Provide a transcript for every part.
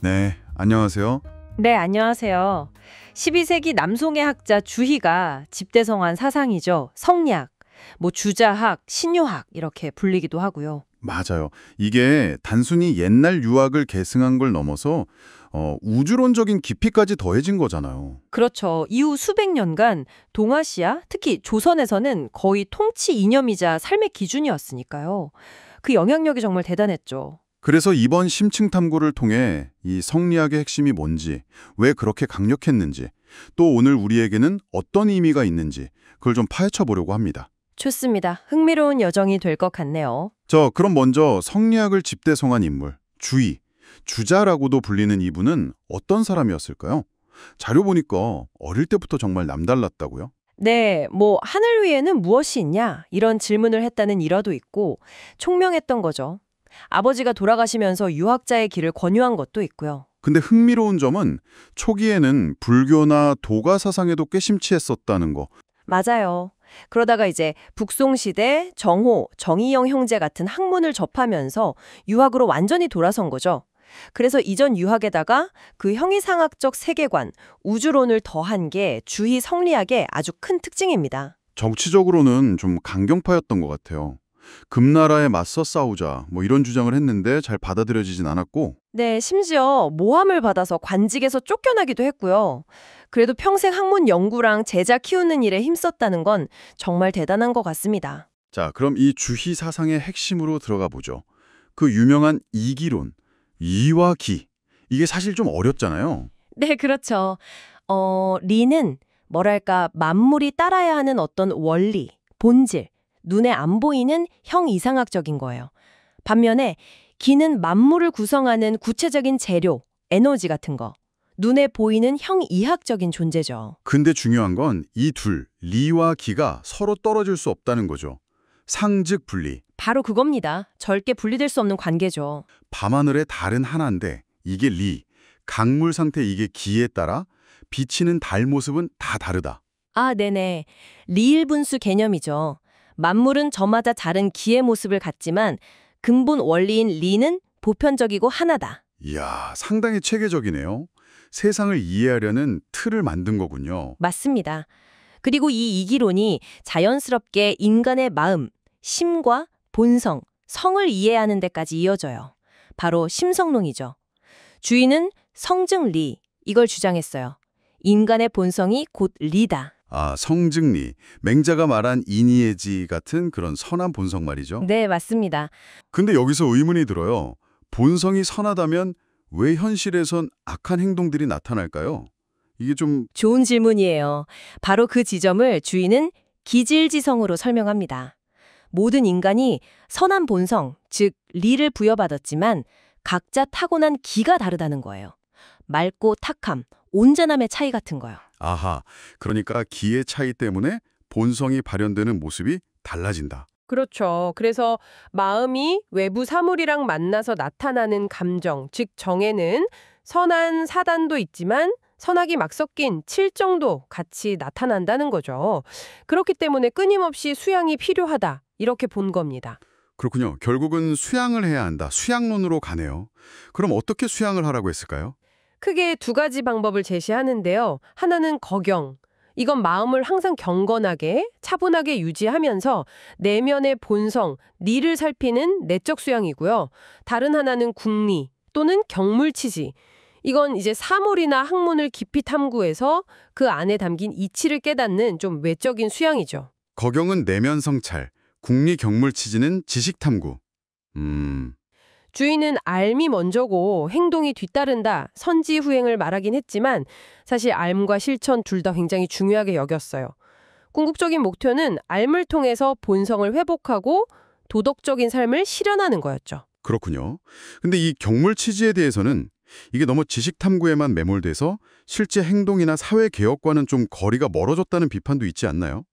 네, 안녕하세요. 네, 안녕하세요. 12세기 남송의 학자 주희가 집대성한 사상이죠. 성리학, 주자학, 신유학 이렇게 불리기도 하고요. 맞아요. 이게 단순히 옛날 유학을 계승한 걸 넘어서 우주론적인 깊이까지 더해진 거잖아요. 그렇죠. 이후 수백 년간 동아시아, 특히 조선에서는 거의 통치 이념이자 삶의 기준이었으니까요. 그 영향력이 정말 대단했죠. 그래서 이번 심층 탐구를 통해 이 성리학의 핵심이 뭔지, 왜 그렇게 강력했는지, 또 오늘 우리에게는 어떤 의미가 있는지 그걸 좀 파헤쳐 보려고 합니다. 좋습니다. 흥미로운 여정이 될 것 같네요. 그럼 먼저 성리학을 집대성한 인물, 주의, 주자라고도 불리는 이분은 어떤 사람이었을까요? 자료 보니까 어릴 때부터 정말 남달랐다고요? 네, 하늘 위에는 무엇이 있냐? 이런 질문을 했다는 일화도 있고, 총명했던 거죠. 아버지가 돌아가시면서 유학자의 길을 권유한 것도 있고요. 근데 흥미로운 점은 초기에는 불교나 도가 사상에도 꽤 심취했었다는 거. 맞아요. 그러다가 이제 북송시대 정호, 정의영 형제 같은 학문을 접하면서 유학으로 완전히 돌아선 거죠. 그래서 이전 유학에다가 그 형이상학적 세계관, 우주론을 더한 게 주희 성리학의 아주 큰 특징입니다. 정치적으로는 좀 강경파였던 것 같아요. 금나라에 맞서 싸우자 이런 주장을 했는데 잘 받아들여지진 않았고. 네, 심지어 모함을 받아서 관직에서 쫓겨나기도 했고요. 그래도 평생 학문 연구랑 제자 키우는 일에 힘썼다는 건 정말 대단한 것 같습니다. 자, 그럼 이 주희 사상의 핵심으로 들어가 보죠. 그 유명한 이기론, 이와 기. 이게 사실 좀 어렵잖아요. 네, 그렇죠. 리는 만물이 따라야 하는 어떤 원리, 본질, 눈에 안 보이는 형이상학적인 거예요. 반면에 기는 만물을 구성하는 구체적인 재료, 에너지 같은 거. 눈에 보이는 형이학적인 존재죠. 근데 중요한 건 이 둘, 리와 기가 서로 떨어질 수 없다는 거죠. 상즉 분리. 바로 그겁니다. 절대 분리될 수 없는 관계죠. 밤하늘의 달은 하나인데 이게 리, 강물 상태 이게 기에 따라 비치는 달 모습은 다 다르다. 아, 네네. 리일분수 개념이죠. 만물은 저마다 다른 기의 모습을 갖지만 근본 원리인 리는 보편적이고 하나다. 이야, 상당히 체계적이네요. 세상을 이해하려는 틀을 만든 거군요. 맞습니다. 그리고 이 이기론이 자연스럽게 인간의 마음, 심과 본성, 성을 이해하는 데까지 이어져요. 바로 심성론이죠. 주인은 성증리, 이걸 주장했어요. 인간의 본성이 곧 리다. 아, 성증리, 맹자가 말한 이니에지 같은 그런 선한 본성 말이죠. 네, 맞습니다. 근데 여기서 의문이 들어요. 본성이 선하다면 왜 현실에선 악한 행동들이 나타날까요? 이게 좀 좋은 질문이에요. 바로 그 지점을 주인은 기질지성으로 설명합니다. 모든 인간이 선한 본성, 즉 리를 부여받았지만 각자 타고난 기가 다르다는 거예요. 맑고 탁함, 온전함의 차이 같은 거요. 아하, 그러니까 기의 차이 때문에 본성이 발현되는 모습이 달라진다. 그렇죠. 그래서 마음이 외부 사물이랑 만나서 나타나는 감정, 즉 정에는 선한 사단도 있지만 선악이 막 섞인 칠정도 같이 나타난다는 거죠. 그렇기 때문에 끊임없이 수양이 필요하다. 이렇게 본 겁니다. 그렇군요. 결국은 수양을 해야 한다. 수양론으로 가네요. 그럼 어떻게 수양을 하라고 했을까요? 크게 두 가지 방법을 제시하는데요. 하나는 거경. 이건 마음을 항상 경건하게, 차분하게 유지하면서 내면의 본성, 니를 살피는 내적 수양이고요. 다른 하나는 궁리 또는 경물치지. 이건 이제 사물이나 학문을 깊이 탐구해서 그 안에 담긴 이치를 깨닫는 좀 외적인 수양이죠. 거경은 내면 성찰, 국리 경물치지는 지식 탐구. 주인은 알미 먼저고 행동이 뒤따른다, 선지후행을 말하긴 했지만 사실 알과 실천 둘 다 굉장히 중요하게 여겼어요. 궁극적인 목표는 알을 통해서 본성을 회복하고 도덕적인 삶을 실현하는 거였죠. 그렇군요. 근데 이 경물치지에 대해서는 이게 너무 지식 탐구에만 매몰돼서 실제 행동이나 사회 개혁과는 좀 거리가 멀어졌다는 비판도 있지 않나요?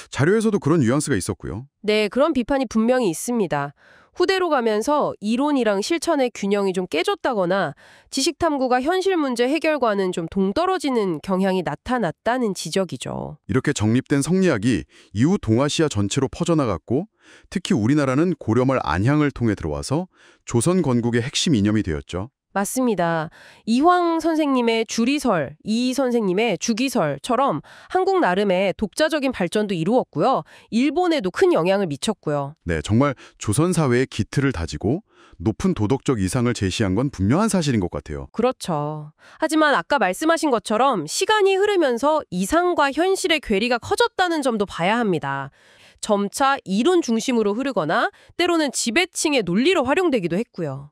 자료에서도 그런 뉘앙스가 있었고요. 네, 그런 비판이 분명히 있습니다. 후대로 가면서 이론이랑 실천의 균형이 좀 깨졌다거나 지식 탐구가 현실 문제 해결과는 좀 동떨어지는 경향이 나타났다는 지적이죠. 이렇게 정립된 성리학이 이후 동아시아 전체로 퍼져나갔고 특히 우리나라는 고려말 안향을 통해 들어와서 조선 건국의 핵심 이념이 되었죠. 맞습니다. 이황 선생님의 주리설, 이 선생님의 주기설처럼 한국 나름의 독자적인 발전도 이루었고요. 일본에도 큰 영향을 미쳤고요. 네, 정말 조선 사회의 기틀을 다지고 높은 도덕적 이상을 제시한 건 분명한 사실인 것 같아요. 그렇죠. 하지만 아까 말씀하신 것처럼 시간이 흐르면서 이상과 현실의 괴리가 커졌다는 점도 봐야 합니다. 점차 이론 중심으로 흐르거나 때로는 지배층의 논리로 활용되기도 했고요.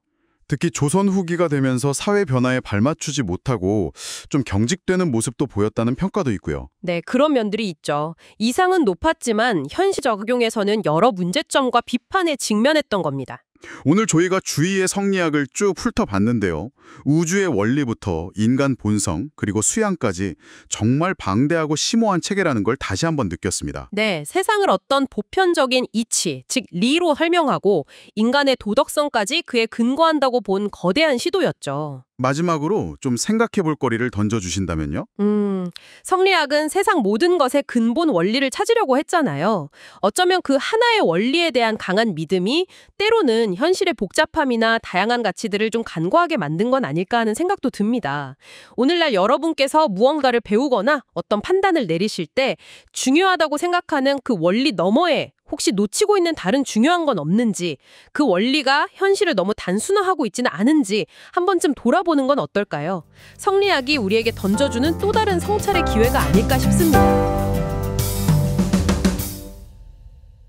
특히 조선 후기가 되면서 사회 변화에 발맞추지 못하고 좀 경직되는 모습도 보였다는 평가도 있고요. 네, 그런 면들이 있죠. 이상은 높았지만 현실 적용에서는 여러 문제점과 비판에 직면했던 겁니다. 오늘 저희가 주위의 성리학을 쭉 훑어봤는데요. 우주의 원리부터 인간 본성 그리고 수양까지 정말 방대하고 심오한 체계라는 걸 다시 한번 느꼈습니다. 네, 세상을 어떤 보편적인 이치, 즉 리로 설명하고 인간의 도덕성까지 그에 근거한다고 본 거대한 시도였죠. 마지막으로 좀 생각해볼 거리를 던져주신다면요? 성리학은 세상 모든 것의 근본 원리를 찾으려고 했잖아요. 어쩌면 그 하나의 원리에 대한 강한 믿음이 때로는 현실의 복잡함이나 다양한 가치들을 좀 간과하게 만든 건 아닐까 하는 생각도 듭니다. 오늘날 여러분께서 무언가를 배우거나 어떤 판단을 내리실 때 중요하다고 생각하는 그 원리 너머에 혹시 놓치고 있는 다른 중요한 건 없는지, 그 원리가 현실을 너무 단순화하고 있지는 않은지 한 번쯤 돌아보는 건 어떨까요? 성리학이 우리에게 던져주는 또 다른 성찰의 기회가 아닐까 싶습니다.